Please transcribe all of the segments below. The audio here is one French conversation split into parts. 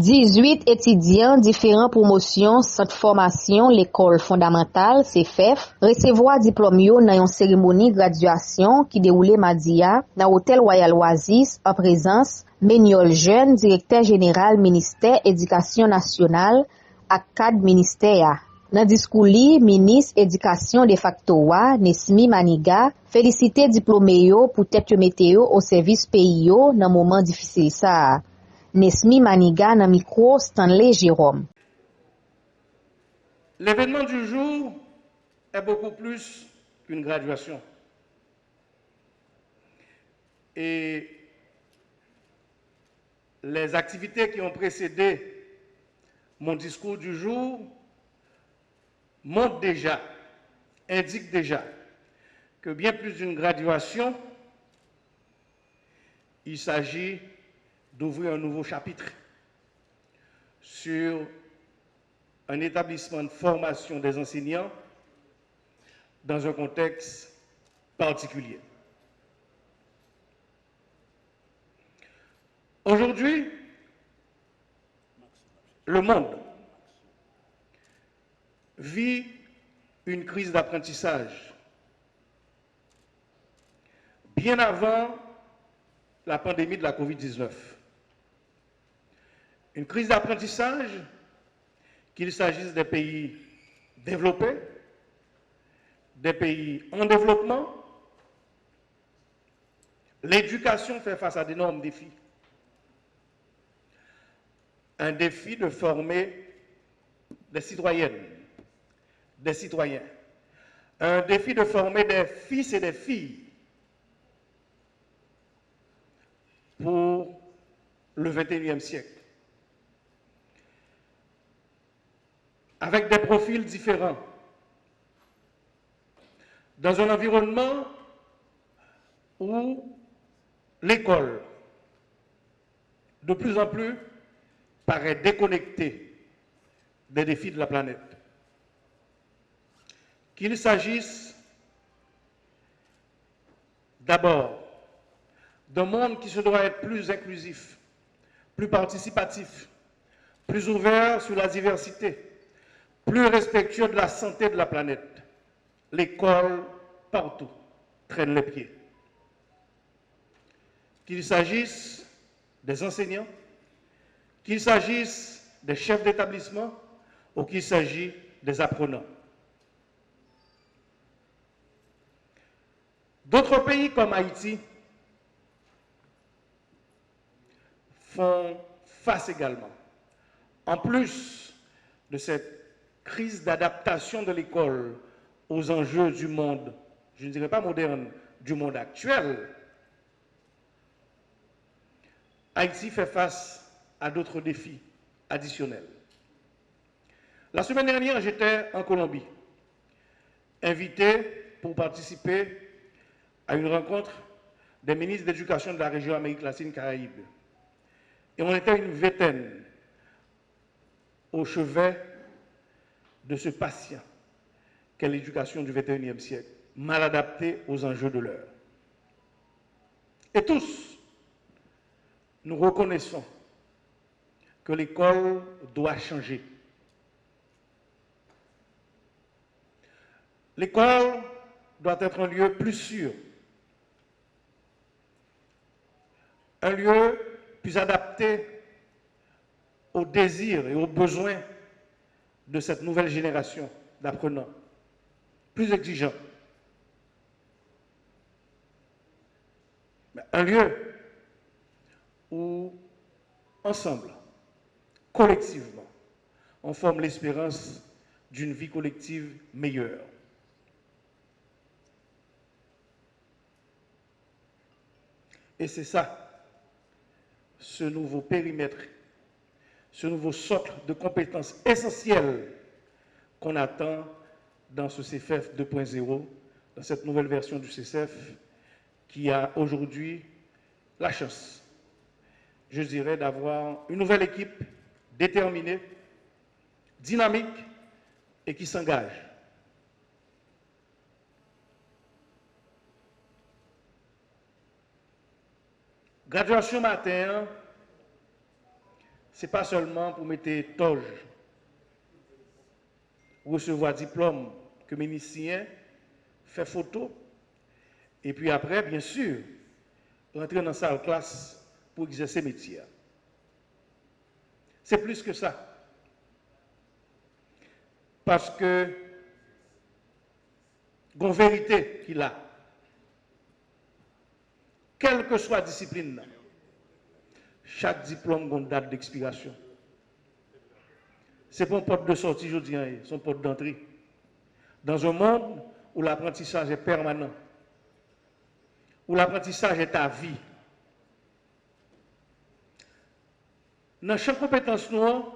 18 étudiants différents promotions centre formation l'école fondamentale CFF recevoir diplôme yo dans une cérémonie graduation qui déroulé mardi dans hôtel Royal Oasis en présence Méniol Jeune directeur général ministère éducation nationale à cadre ministère. Dans discours li, ministre éducation de facto Nesmi Maniga félicité diplômé yo pour tête météo au service pays yo dans moment difficile ça. Nesmi Maniga dans micro Stanley Jérôme. L'événement du jour est beaucoup plus qu'une graduation. Et les activités qui ont précédé mon discours du jour montrent déjà, indiquent déjà que bien plus d'une graduation, il s'agit d'ouvrir un nouveau chapitre sur un établissement de formation des enseignants dans un contexte particulier. Aujourd'hui, le monde vit une crise d'apprentissage. Bien avant la pandémie de la Covid-19. Une crise d'apprentissage, qu'il s'agisse des pays développés, des pays en développement. L'éducation fait face à d'énormes défis. Un défi de former des citoyennes, des citoyens. Un défi de former des fils et des filles pour le XXIe siècle. Avec des profils différents, dans un environnement où l'école, de plus en plus, paraît déconnectée des défis de la planète. Qu'il s'agisse d'abord d'un monde qui se doit être plus inclusif, plus participatif, plus ouvert sur la diversité, plus respectueux de la santé de la planète. L'école, partout, traîne les pieds. Qu'il s'agisse des enseignants, qu'il s'agisse des chefs d'établissement ou qu'il s'agisse des apprenants. D'autres pays comme Haïti font face également, en plus de cette crise d'adaptation de l'école aux enjeux du monde, je ne dirais pas moderne, du monde actuel, Haïti fait face à d'autres défis additionnels. La semaine dernière, j'étais en Colombie, invité pour participer à une rencontre des ministres d'éducation de la région Amérique latine-Caraïbe. Et on était une vingtaine au chevet de ce patient qu'est l'éducation du XXIe siècle, mal adaptée aux enjeux de l'heure. Et tous, nous reconnaissons que l'école doit changer. L'école doit être un lieu plus sûr, un lieu plus adapté aux désirs et aux besoins de cette nouvelle génération d'apprenants, plus exigeant. Un lieu où, ensemble, collectivement, on forme l'espérance d'une vie collective meilleure. Et c'est ça, ce nouveau périmètre, ce nouveau socle de compétences essentielles qu'on attend dans ce CFF 2.0, dans cette nouvelle version du CCF, qui a aujourd'hui la chance, je dirais, d'avoir une nouvelle équipe déterminée, dynamique et qui s'engage. Graduation matin, ce n'est pas seulement pour mettre toge, recevoir diplôme que ministère fait photo, et puis après, bien sûr, rentrer dans la salle classe pour exercer métier. C'est plus que ça. Parce que, une vérité qu'il a, quelle que soit la discipline, chaque diplôme a une date d'expiration. Ce n'est pas une porte de sortie, je dis, c'est une porte d'entrée. Dans un monde où l'apprentissage est permanent, où l'apprentissage est à vie. Dans chaque compétence noire,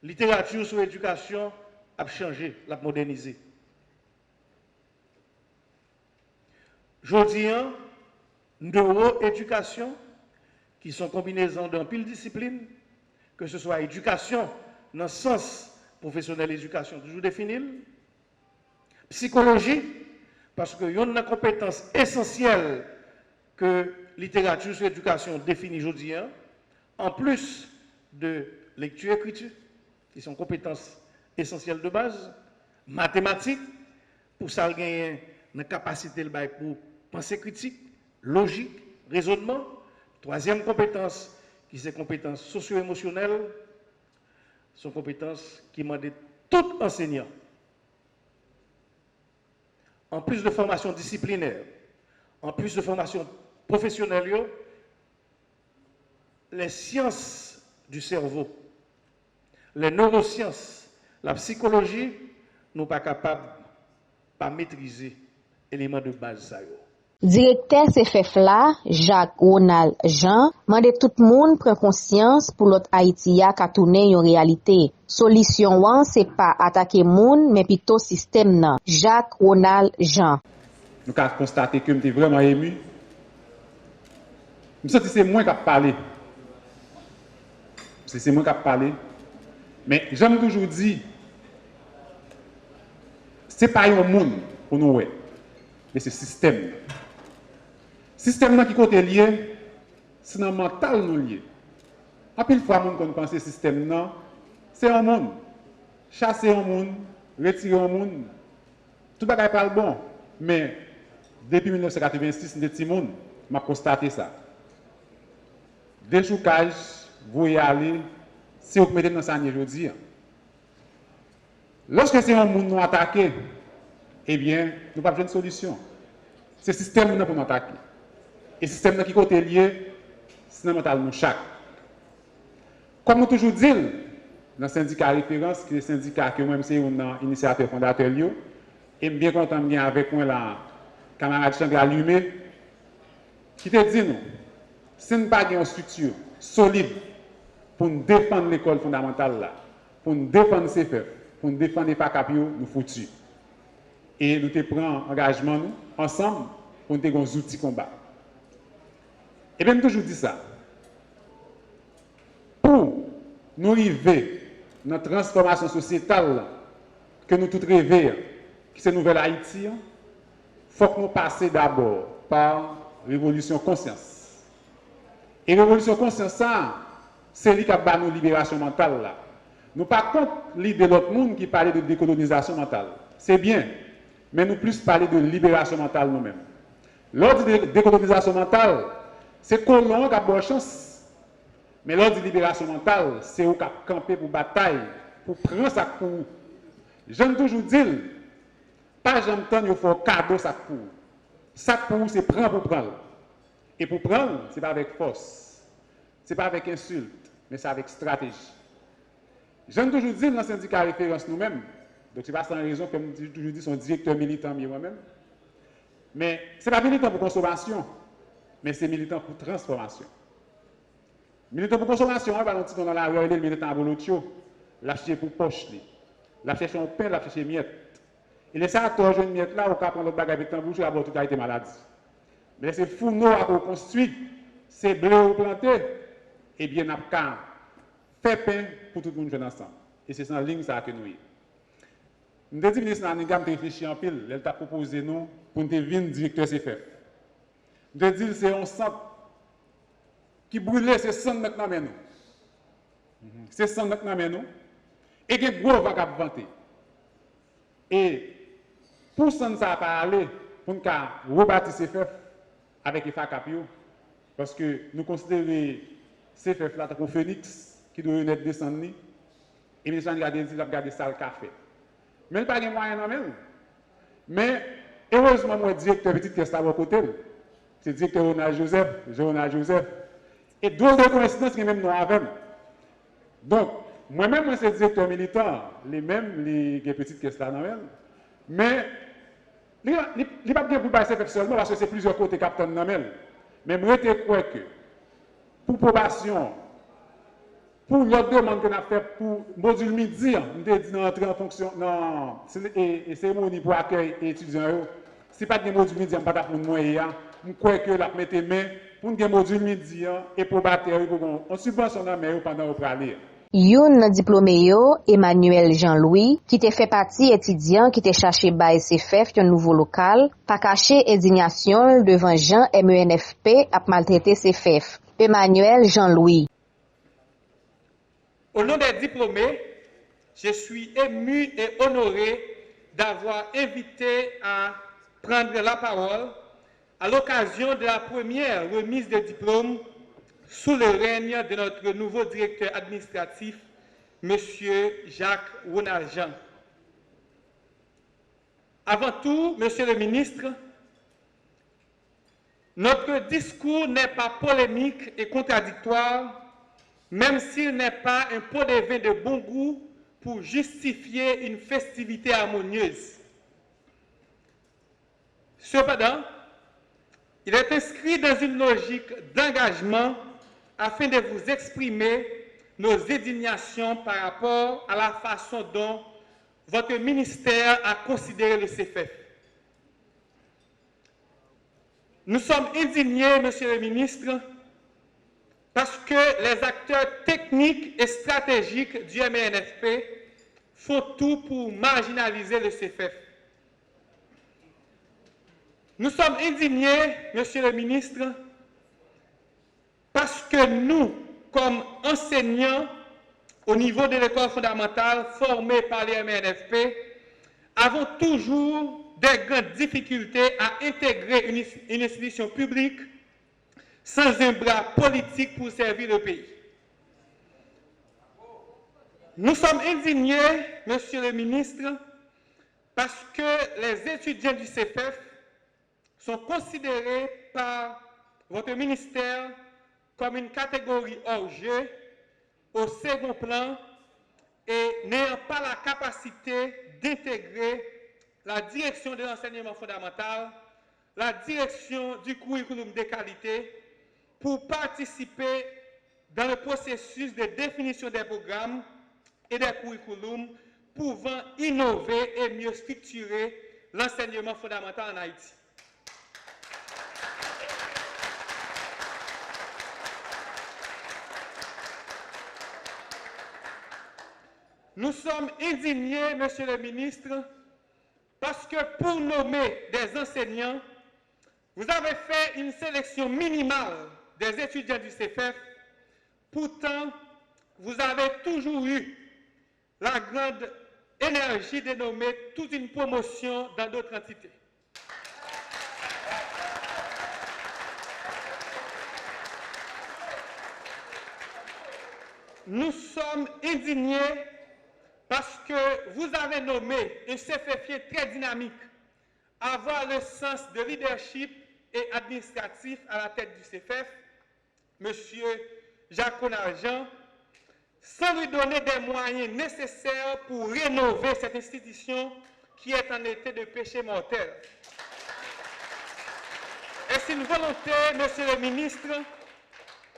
littérature sur l'éducation a changé, a modernisé. Aujourd'hui, neuroéducation, qui sont combinaisons d'un pile discipline, que ce soit éducation dans le sens professionnel éducation toujours défini, psychologie, parce qu'il y a une compétence essentielle que littérature sur l'éducation définit aujourd'hui, en plus de lecture-écriture, qui sont compétences essentielles de base, mathématiques, pour ça gagner une capacité pour penser critique, logique, raisonnement. Troisième compétence, qui sont compétences socio-émotionnelles, sont compétences qui demandent tout enseignant. En plus de formation disciplinaire, en plus de formation professionnelle, les sciences du cerveau, les neurosciences, la psychologie, nous ne sommes pas capables de maîtriser les éléments de base. Directeur CFF là, Jacques Ronald Jean, mande tout le monde prend conscience pour l'autre Haïti a ka tourner une réalité. Solution wan c'est pas attaquer monde mais plutôt système nan. Jacques Ronald Jean. Nous avons constaté que j'étais vraiment ému. Je me sens que c'est moi qui a parlé. C'est moi qui a parlé. Mais j'aime toujours dire, ce n'est pas un monde pour nous, mais c'est le système. Le système qui est lié, c'est dans le mental nous lié. À pile fois, on pense que le système, c'est un monde. Chasser un monde, retirer un monde, tout le monde n'est pas bon. Mais depuis 1986, nous sommes m'a constaté ça. Déchoucage, vous y allez, c'est vous mettez dans ça aujourd'hui. Lorsque c'est un monde nous attaqué, eh bien, nous n'avons pas de solution. C'est le système pour nous attaquer. Et le système qui est lié, c'est le mental nous chaque. Comme nous toujours dit, dans le syndicat référence, qui est le syndicat que moi-même c'est un initiateur fondateur, et bien content de avec moi la camarade Chandra Allumé, qui te dit nous, si nous n'avons pas une structure solide pour nous défendre l'école fondamentale, là, pour nous défendre CFF, pour nous défendre les PACAPIO, nous foutus. Et nous te prenons engagement nous, ensemble pour nous avoir des outils de combat. Et bien, nous toujours dit ça. Pour nous arriver dans la transformation sociétale que nous tous rêvons, qui c'est Nouvelle Haïti, il faut que nous passions d'abord par révolution conscience. Et révolution conscience, c'est lui qui a nous libération mentale. Là. Nous pas contre l'idée de l'autre monde qui parlait de décolonisation mentale. C'est bien, mais nous plus parler de libération mentale nous-mêmes. L'ordre de décolonisation mentale, c'est colon qui a bonne chance. Mais l'ordre de libération mentale, c'est où qui a campé pour bataille, pour prendre ça pour. J'aime toujours dire, pas j'aime tant il faut cadeau ça pour. Ça pour, c'est prendre pour prendre. Et pour prendre, ce n'est pas avec force, ce n'est pas avec insulte, mais c'est avec stratégie. J'aime toujours dire dans le syndicat référence nous-mêmes, donc ce n'est pas sans raison, comme je toujours dis, son directeur militant, moi-même. Mais ce n'est pas militant pour consommation, mais c'est militant pour transformation. Militant pour consommation, on va dans la rue, le militant à Bolotio, l'acheter pour poche, l'acheter un pain, l'acheter miettes. Et les ça, toi, jeune miette là, on peut prendre le bagage avec bouche, et avoir toute la maladie. Mais c'est fourneau à construire, c'est blé au planté, et bien, on a fait pain pour tout le monde jouer ensemble. Et c'est dans la ligne ça que nous y. Nous avons dit, ministre Nanigam, réfléchi en pile, elle t'a proposé nous pour nous devenir directeur CFF. Nous avons dit, c'est un centre qui brûlait, c'est centre maintenant, mais nous. C'est sans notre nom, nous. Et il y a gros vagabond vanté. Et pour ça, ça pas aller pour nous rebâtir CFF avec les FACAPIO, parce que nous considérons CFF là comme phénix qui doit naître descendre. Et les gens regardent ça le café. Mais il n'y a pas de moyen non même. Mais heureusement, moi, directeur petit caisse à mon côté, c'est le directeur Ronald Joseph. Et d'autres coïncidences qui même nous avons. Donc, moi-même, moi, c'est le directeur militant, les mêmes, les petites caisses là, non. Mais, il n'y a pas de pour passer seulement parce que c'est plusieurs côtés capitaine non. Mais moi, je crois que, pour probation, pour l'autre demande qu'on a fait pour module midi, on a dit d'entrer en fonction, non, et cérémonie pour accueil et étudiants, si pas de module midi, on ne peut pas prendre moyen, je crois que la mettre main pour un module midi et pour battre, on subventionne la main pendant qu'on va lire. Youn diplômé yo, Emmanuel Jean-Louis, qui te fait partie étudiant qui te cherché by CFF un nouveau local, pas caché indignation devant Jean MENFP à maltraiter CFF. Emmanuel Jean-Louis. Au nom des diplômés, je suis ému et honoré d'avoir invité à prendre la parole à l'occasion de la première remise de diplôme sous le règne de notre nouveau directeur administratif, M. Jacques Ronald-Jean. Avant tout, Monsieur le ministre, notre discours n'est pas polémique et contradictoire, même s'il n'est pas un pot de vin de bon goût pour justifier une festivité harmonieuse. Cependant, il est inscrit dans une logique d'engagement afin de vous exprimer nos indignations par rapport à la façon dont votre ministère a considéré le CFF. Nous sommes indignés, Monsieur le ministre, parce que les acteurs techniques et stratégiques du MENFP font tout pour marginaliser le CFF. Nous sommes indignés, Monsieur le ministre, parce que nous, comme enseignants au niveau de l'école fondamentale formés par les MENFP, avons toujours des grandes difficultés à intégrer une institution publique sans un bras politique pour servir le pays. Nous sommes indignés, Monsieur le ministre, parce que les étudiants du CFF sont considérés par votre ministère comme une catégorie hors jeu, au second plan, et n'ayant pas la capacité d'intégrer la direction de l'enseignement fondamental, la direction du curriculum de qualité, pour participer dans le processus de définition des programmes et des curriculums pouvant innover et mieux structurer l'enseignement fondamental en Haïti. Nous sommes indignés, Monsieur le ministre, parce que pour nommer des enseignants, vous avez fait une sélection minimale des étudiants du CFF. Pourtant, vous avez toujours eu la grande énergie de nommer toute une promotion dans d'autres entités. Nous sommes indignés parce que vous avez nommé un CFFien très dynamique, avoir le sens de leadership et administratif à la tête du CFF, M. Jacques Ronald-Jean, sans lui donner des moyens nécessaires pour rénover cette institution qui est en état de péché mortel. Est-ce une volonté, Monsieur le ministre,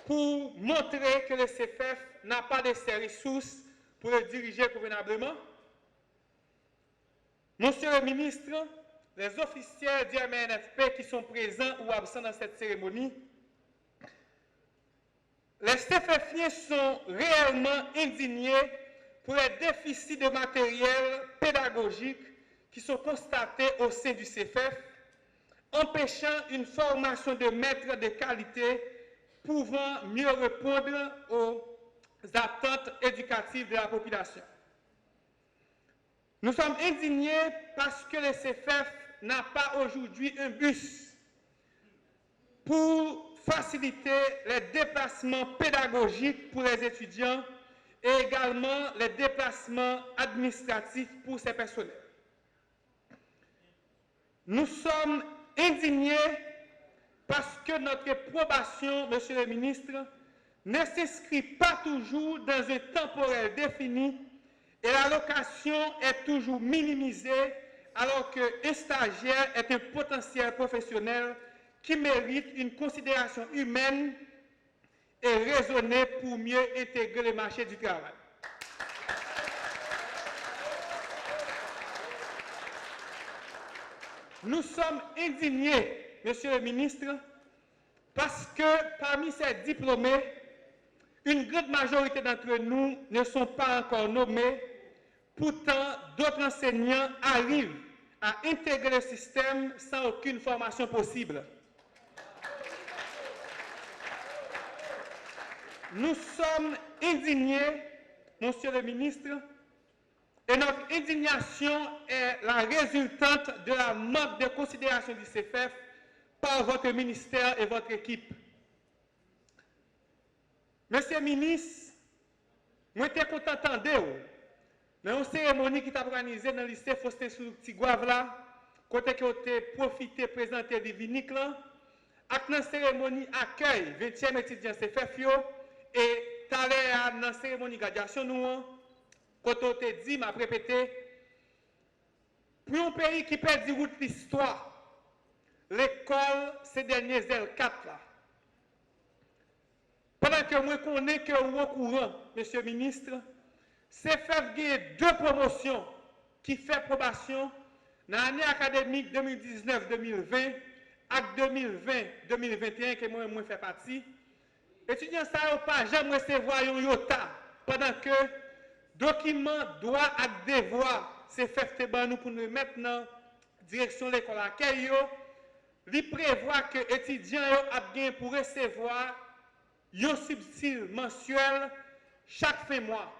pour montrer que le CFF n'a pas de ses ressources pour le diriger convenablement? Monsieur le ministre, les officiels du MENFP qui sont présents ou absents dans cette cérémonie, les CFFiens sont réellement indignés pour les déficits de matériel pédagogique qui sont constatés au sein du CFF, empêchant une formation de maîtres de qualité pouvant mieux répondre aux attentes éducatives de la population. Nous sommes indignés parce que le CFF n'a pas aujourd'hui un bus pour faciliter les déplacements pédagogiques pour les étudiants et également les déplacements administratifs pour ces personnels. Nous sommes indignés parce que notre approbation, Monsieur le ministre, ne s'inscrit pas toujours dans un temporel défini et l'allocation est toujours minimisée alors qu'un stagiaire est un potentiel professionnel qui mérite une considération humaine et raisonnée pour mieux intégrer le marché du travail. Nous sommes indignés, Monsieur le ministre, parce que parmi ces diplômés, une grande majorité d'entre nous ne sont pas encore nommés. Pourtant, d'autres enseignants arrivent à intégrer le système sans aucune formation possible. Nous sommes indignés, Monsieur le ministre, et notre indignation est la résultante de la manque de considération du CFF par votre ministère et votre équipe. Monsieur le ministre, moi j'étais content d'entendre dans une cérémonie qui est organisée dans le lycée Faustin Tigouave là, côté que vous avez profité de présenter des viniques là, avec la cérémonie accueil 20e étudiant CFF et tout à l'heure dans la cérémonie de graduation nous, quand on te dit, m'a répété, pour un pays qui perd du route l'histoire, l'école, ces derniers L4 là. Pendant que moi connais que au courant, Monsieur le ministre, CFF gagne 2 promotions qui fait probation dans l'année académique 2019-2020 et 2020-2021 que moi fais partie. Étudiants ça n'ont pas jamais recevoir un iota pendant que document droit et devoir CFF nous pour nous mettre dans direction de l'école accueil. Il prévoit que les étudiants ont pour recevoir un subside mensuel chaque fin mois.